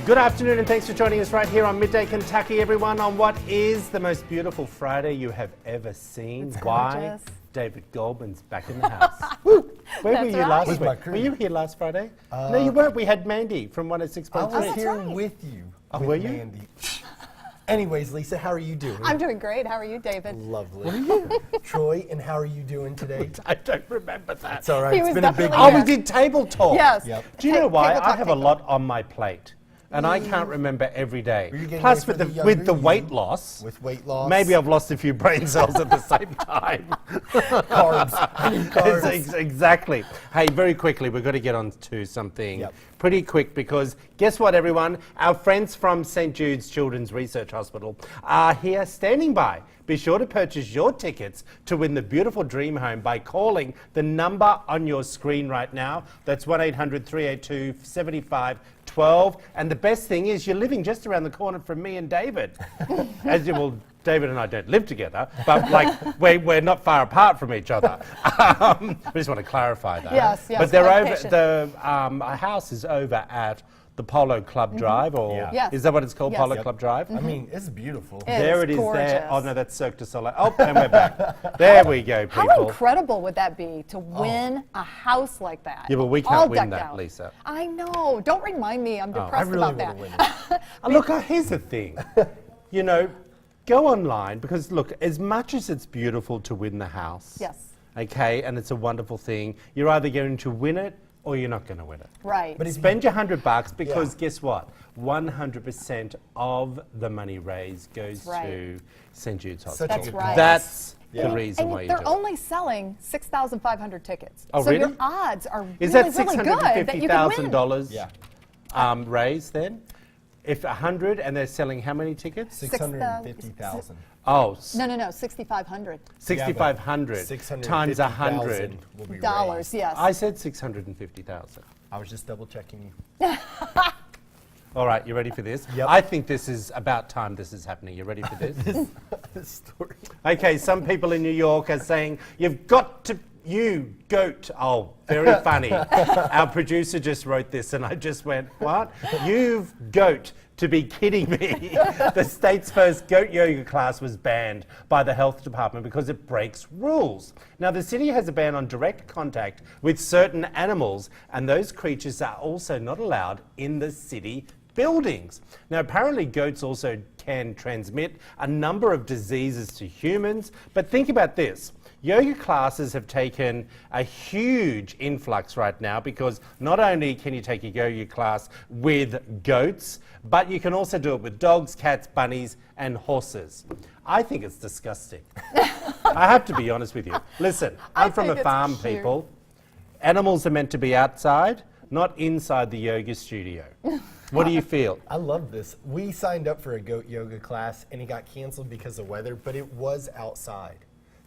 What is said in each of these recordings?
Good afternoon and thanks for joining us right here on Midday Kentucky, everyone, on what is the most beautiful Friday you have ever seen. It's Why? gorgeous. David Goldman's back in the house. Woo! Where were That's you right. last With week? Were you here last Friday? No, you weren't. We had Mandy from 106.3. I was that's here right. with you. Oh, with were you? Mandy. Anyways, Lisa, how are you doing? I'm doing great. How are you, David? Lovely. Troy, and how are you doing today? I don't remember that. It's all right. He It's was been a big definitely Oh, here. we did table talk. Yes. Yep. Do you know why? Table I talk, have a table. lot on my plate. And I can't remember every day. Were you getting Plus, ready with for the younger weight you? loss, With weight loss. maybe I've lost a few brain cells at the same time. Carbs. I need carbs. Exactly. Hey, very quickly, we've got to get on to something Yep. pretty quick because guess what, everyone? Our friends from St. Jude's Children's Research Hospital are here standing by. Be sure to purchase your tickets to win the beautiful dream home by calling the number on your screen right now. That's 1-800-382-7512. And the best thing is you're living just around the corner from me and David. As you will, David and I don't live together, but like we're not far apart from each other. We just want to clarify that. Yes, But they're over. clarification. The house is over at the Polo Club Drive, or Yeah. Yes. is that what it's called? Yes. Polo Yep. Club Drive. I mean, it's beautiful. There It's it is. There. Oh gorgeous. no, that's Cirque du Soleil. Oh, and we're back. There we go, How people. incredible would that be to win a house like that? Yeah, but we all can't win decked that, out. Lisa. I know. Don't remind me. I'm I depressed really about want that. to win it. Look, here's the thing. You know, go online because look, as much as it's beautiful to win the house, Yes. okay, and it's a wonderful thing, you're either going to win it or you're not going to win it. Right. But if Spend your $100 because Yeah. guess what? 100% of the money raised goes That's right. to St. Jude's Such a Hospital. That's good right. That's Yeah. the reason and why you they're do it. only selling 6,500 tickets. Oh, so really? your odds are Is really, that really good that you can win. $650,000 Yeah. raised then? If 100 and they're selling how many tickets? 650,000. Oh, No, 6,500 6,500 times 100. will be dollars. raised. Yes. I said 650,000. I was just double checking you. All right, you ready for this? Yep. I think this is about time this is happening. You ready for this? This story. Okay, some people in New York are saying, you've got to, you goat. Oh, very funny. Our producer just wrote this and I just went, what? You've goat to be kidding me. The state's first goat yoga class was banned by the health department because it breaks rules. Now, the city has a ban on direct contact with certain animals, and those creatures are also not allowed in the city buildings. Now, apparently goats also can transmit a number of diseases to humans, but think about this. Yoga classes have taken a huge influx right now because not only can you take a yoga class with goats, but you can also do it with dogs, cats, bunnies, and horses. I think it's disgusting. I have to be honest with you. Listen, I'm from think a it's farm, cute. people. Animals are meant to be outside, not inside the yoga studio. What do you feel? I love this. We signed up for a goat yoga class and it got canceled because of weather, but it was outside.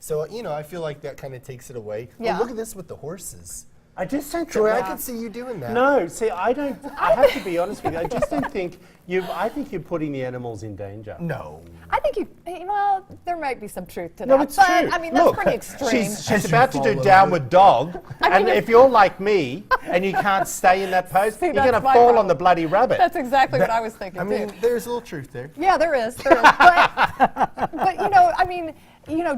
So, you know, I feel like that kind of takes it away. But Yeah. look at this with the horses. I just don't Troy, I think could see you doing that. No, see, I don't. I have to be honest with you. I just don't think you. I think you're putting the animals in danger. No. I think well, there might be some truth to No, that. it's but, true. I mean, that's Look, pretty extreme. She's As you about to fall do over. downward dog, and if you're like me and you can't stay in that pose, See, you're that's going to my fall on problem. the bloody rabbit. That's exactly what That- I was thinking, I mean, too. there's a little truth there. Yeah, there is. But you know, I mean,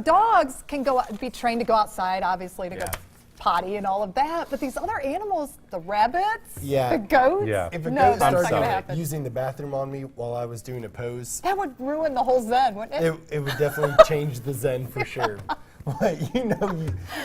dogs can be trained to go outside, obviously, to go Yeah. potty and all of that. But these other animals, the rabbits, Yeah. the goats, Yeah. If a no, goat that's not started going to happen. using the bathroom on me while I was doing a pose, That would ruin the whole Zen, wouldn't it? it would definitely change the Zen for sure. But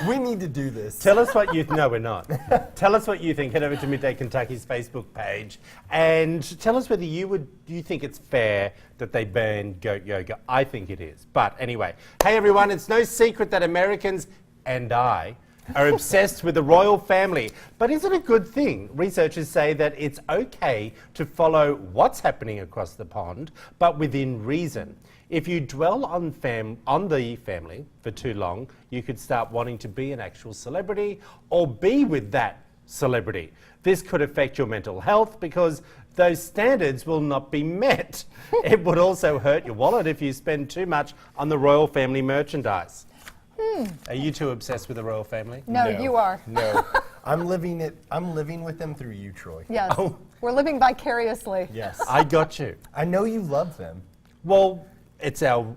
we need to do this. Tell us what you. No, we're not. Tell us what you think. Head over to Midday Kentucky's Facebook page and tell us whether you think it's fair that they ban goat yoga. I think it is. But anyway, hey everyone, it's no secret that Americans and I are obsessed with the royal family. But is it a good thing? Researchers say that it's okay to follow what's happening across the pond, but within reason. If you dwell on the family for too long, you could start wanting to be an actual celebrity or be with that celebrity. This could affect your mental health because those standards will not be met. It would also hurt your wallet if you spend too much on the royal family merchandise. Are you too obsessed with the royal family? No, you are. No. I'm living with them through you, Troy. Yes. Oh, We're living vicariously. Yes. I got you. I know you love them. Well, it's our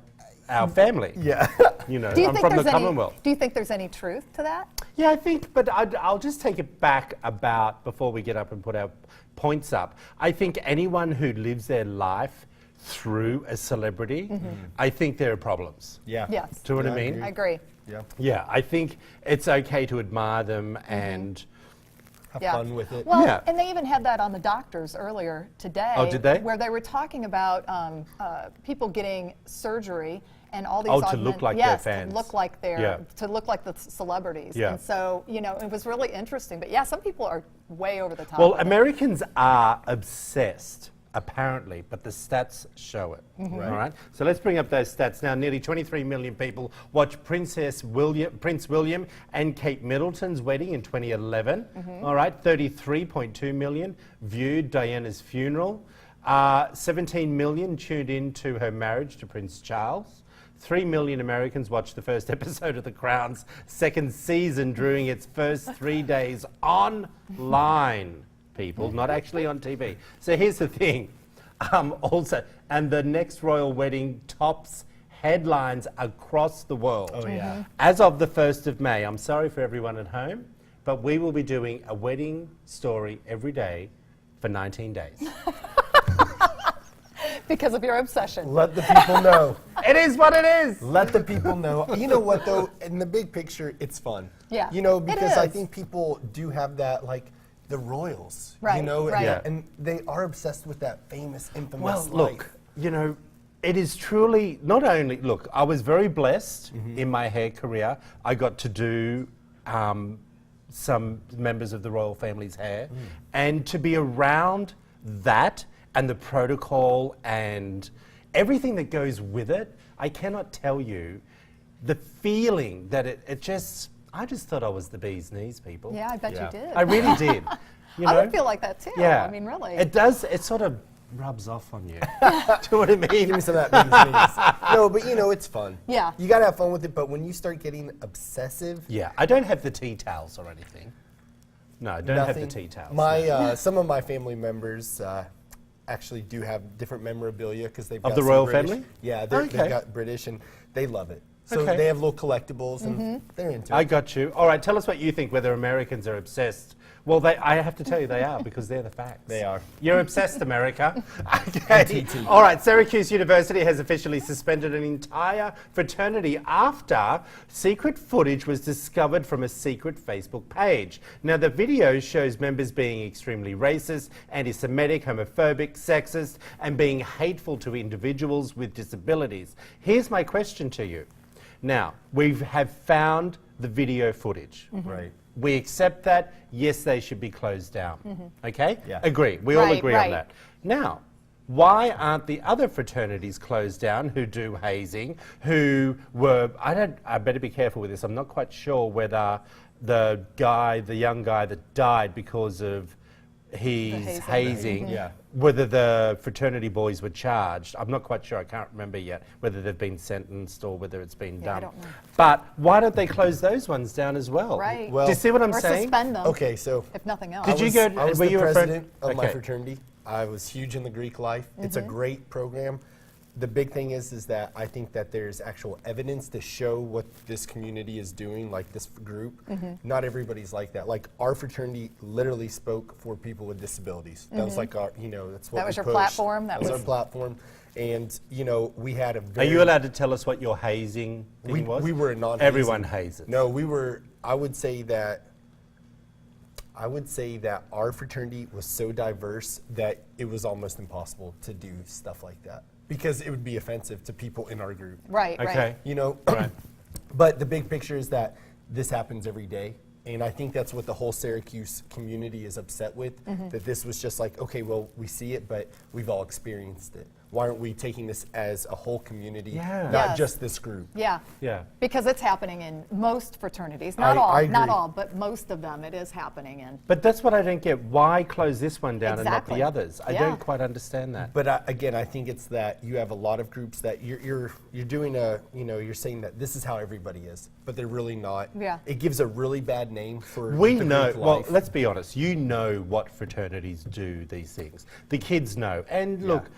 family. Yeah. You know, Do you I'm think from the there's any? Commonwealth. Do you think there's any truth to that? Yeah, I think, but I'll just take it back about before we get up and put our points up. I think anyone who lives their life through a celebrity, I think there are problems. Yeah. Yes. Do you know what I Yeah, mean? I agree. Yeah. Yeah, I think it's okay to admire them and Have Yeah. fun with it. Well, Yeah. and they even had that on the doctors earlier today. Oh, did they? Where they were talking about people getting surgery and all these Oh, to look like their fans. to look like to look like the celebrities. Yeah. And so, you know, it was really interesting. But yeah, some people are way over the top. well, with it. Americans are obsessed, apparently, but the stats show it. Right. All right. So let's bring up those stats now. Nearly 23 million people watched Prince William and Kate Middleton's wedding in 2011. All right. 33.2 million viewed Diana's funeral. 17 million tuned in to her marriage to Prince Charles. 3 million Americans watched the first episode of The Crown's second season during its first 3 days online, people, not actually on TV. So here's the thing. Also, and the next royal wedding tops headlines across the world. Oh, yeah. As of the 1st of May, I'm sorry for everyone at home, but we will be doing a wedding story every day for 19 days. because of your obsession. Let the people know. It is what it is. Let the people know. You know what, though? In the big picture, it's fun. Yeah, You know, it because I is. think people do have that, like, the royals. You Right, know, right. Yeah. and they are obsessed with that famous, infamous Well, life. look, you know, it is truly not only, look, I was very blessed in my hair career. I got to do some members of the royal family's hair. And to be around that and the protocol and everything that goes with it, I cannot tell you the feeling that it just, I just thought I was the bee's knees, people. Yeah, I bet Yeah. you did. I really did. You I know? would feel like that too. Yeah. I mean, really. It does, it sort of rubs off on you. Do you know what I mean? Give me some of that business. No, but you know, it's fun. Yeah. You gotta have fun with it, but when you start getting obsessive, Yeah, I don't have the tea towels or anything. No, I don't have nothing. the tea towels. My some of my family members actually do have different memorabilia because they've Of got the some royal British- family? Yeah, Okay. they've got British and they love it. So Okay. they have little collectibles and they're into I it. got you. All right, tell us what you think, whether Americans are obsessed. Well, I have to tell you they are because they're the facts. They are. You're obsessed, America. Okay. TT. All right, Syracuse University has officially suspended an entire fraternity after secret footage was discovered from a secret Facebook page. Now, the video shows members being extremely racist, anti-Semitic, homophobic, sexist, and being hateful to individuals with disabilities. Here's my question to you. Now, we have found the video footage. Right. We accept that. Yes, they should be closed down. Okay? Yeah. Agree. We all Right, agree right. on that. Now, why aren't the other fraternities closed down who do hazing, who were, I better be careful with this. I'm not quite sure whether the young guy that died because of his hazing. hazing, Yeah. whether the fraternity boys were charged. I'm not quite sure. I can't remember yet whether they've been sentenced or whether it's been Yeah, I done. don't know. But why don't they close those ones down as well? Right. Well- Do you see what I'm or saying? suspend them. Okay, so If nothing else. Did you go- I was were the you a friend? president of my Okay. fraternity. I was huge in the Greek life. It's a great program. The big thing is that I think that there's actual evidence to show what this community is doing, like this group. Not everybody's like that. Like our fraternity literally spoke for people with disabilities. That was like our, that's what That was we your pushed. platform? That That was our was- platform. And, we had a Are very... you allowed to tell us what your hazing thing was? We were a non-hazing. Everyone hazes. No, we were. I would say that our fraternity was so diverse that it was almost impossible to do stuff like that because it would be offensive to people in our group. Right, Okay. right. Right. But the big picture is that this happens every day. And I think that's what the whole Syracuse community is upset with, that this was just like, okay, well, we see it, but we've all experienced it. why aren't we taking this as a whole community, Yeah. not Yes. just this group? Yeah. Yeah. Because it's happening in most fraternities. Not I all, not agree. all, but most of them it is happening in. But that's what I don't get. Why close this one down and not Exactly. the others? I Yeah. don't quite understand that. But again, I think it's that you have a lot of groups that you're doing you're saying that this is how everybody is, but they're really not. Yeah. It gives a really bad name for We the know, Greek well, life. let's be honest, you know what fraternities do these things. The kids know. And look,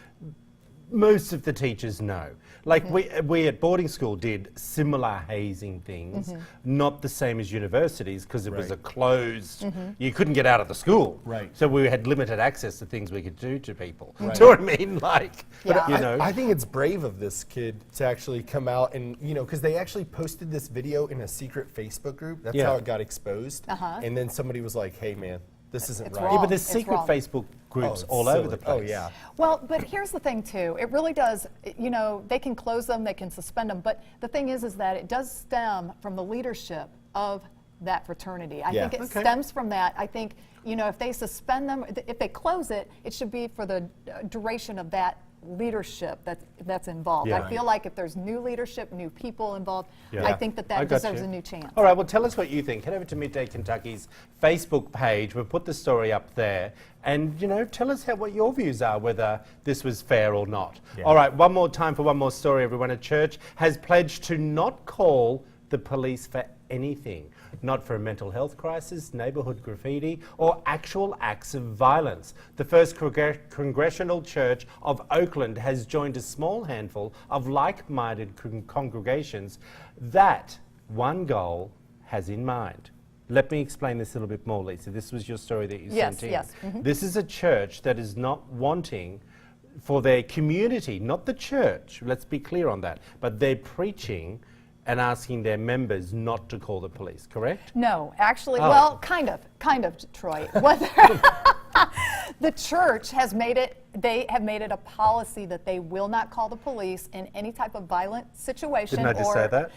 most of the teachers know. Like we at boarding school did similar hazing things, not the same as universities because it was Right. a closed, you couldn't get out of the school. Right. So we had limited access to things we could do to people. Right. Do you know what I mean? Like, Yeah. you know. I think it's brave of this kid to actually come out and, because they actually posted this video in a secret Facebook group. That's Yeah. how it got exposed. Uh-huh. And then somebody was like, hey, man, this isn't It's right. yeah, wrong. but there's It's secret wrong. Facebook groups it's all over the silly. place. Oh, yeah. Well, but here's the thing too. It really does, they can close them, they can suspend them, but the thing is that it does stem from the leadership of that fraternity. I Yeah. think it Okay. stems from that. I think, if they suspend them, if they close it, it should be for the duration of that leadership that's involved. Yeah. I feel like if there's new leadership, new people involved, Yeah. I think I that got deserves you. a new chance. All right, well, tell us what you think. Head over to Midday Kentucky's Facebook page. We'll put the story up there. And, tell us what your views are, whether this was fair or not. Yeah. All right, one more time for one more story, everyone. A church has pledged to not call the police for anything. Not for a mental health crisis, neighbourhood graffiti, or actual acts of violence. The First Congressional Church of Oakland has joined a small handful of like-minded congregations that one goal has in mind. Let me explain this a little bit more, Lisa. This was your story that you Yes, sent in. yes, mhm. This is a church that is not wanting for their community, not the church, let's be clear on that, but they're preaching and asking their members not to call the police, correct? No, actually, Oh. well, kind of, Troy. Whether the church has made it, they have made it a policy that they will not call the police in any type of violent situation. Didn't I just say that?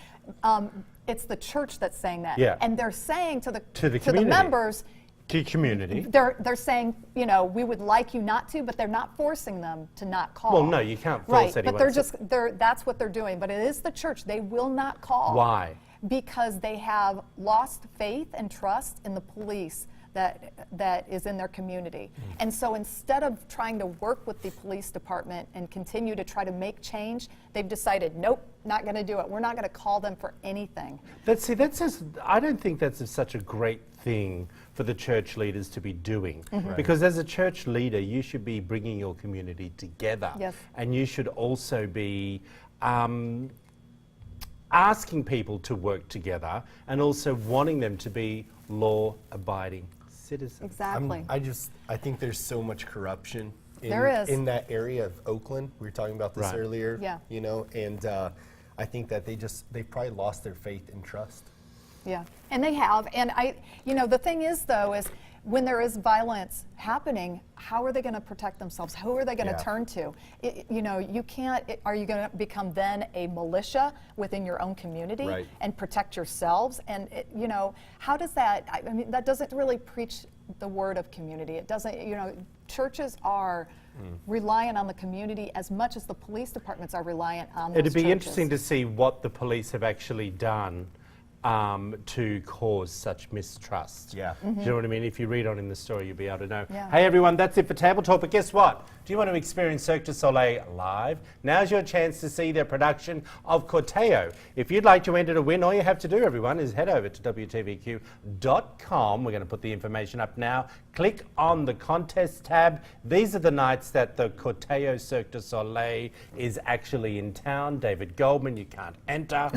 It's the church that's saying that. Yeah. And they're saying to the community. members, To community. they're saying, we would like you not to, but they're not forcing them to not call. Well, no, you can't force right, anyone but they're to- just that's what they're doing. But it is the church. They will not call. Why? Because they have lost faith and trust in the police that is in their community. And so instead of trying to work with the police department and continue to try to make change, they've decided, nope, not going to do it. We're not going to call them for anything. I don't think that's such a great thing for the church leaders to be doing. Mm-hmm. Because as a church leader, you should be bringing your community together. Yes. And you should also be asking people to work together and also wanting them to be law-abiding citizens. Exactly. I think there's so much corruption There is. in that area of Oakland. We were talking about this Right. earlier. Yeah. And I think that they probably lost their faith and trust. Yeah, and they have. And the thing is, though, is when there is violence happening, how are they going to protect themselves? Who are they going to Yeah. turn to? You can't. Are you going to become then a militia within your own community Right. and protect yourselves? And how does that? I mean, that doesn't really preach the word of community. It doesn't. Churches are reliant on the community as much as the police departments are reliant on those It'd be churches. interesting to see what the police have actually done to cause such mistrust. Yeah. Do you know what I mean? If you read on in the story, you'll be able to know. Yeah. Hey everyone, that's it for Table Talk. But guess what? Do you want to experience Cirque du Soleil live? Now's your chance to see their production of Corteo. If you'd like to enter to win, all you have to do, everyone, is head over to WTVQ.com. We're going to put the information up now. Click on the contest tab. These are the nights that the Corteo Cirque du Soleil is actually in town. David Goldman, you can't enter.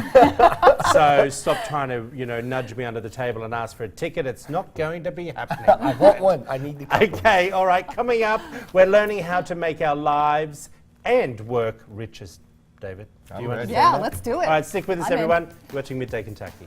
So stop trying to, nudge me under the table and ask for a ticket. It's not going to be happening. I want one. I need to. Okay, all right, coming up, we're learning how to make our lives and work richest. David, do I'm you ready. understand Yeah, that? let's do it. All right, stick with us, I'm in. everyone. You're watching Midday Kentucky.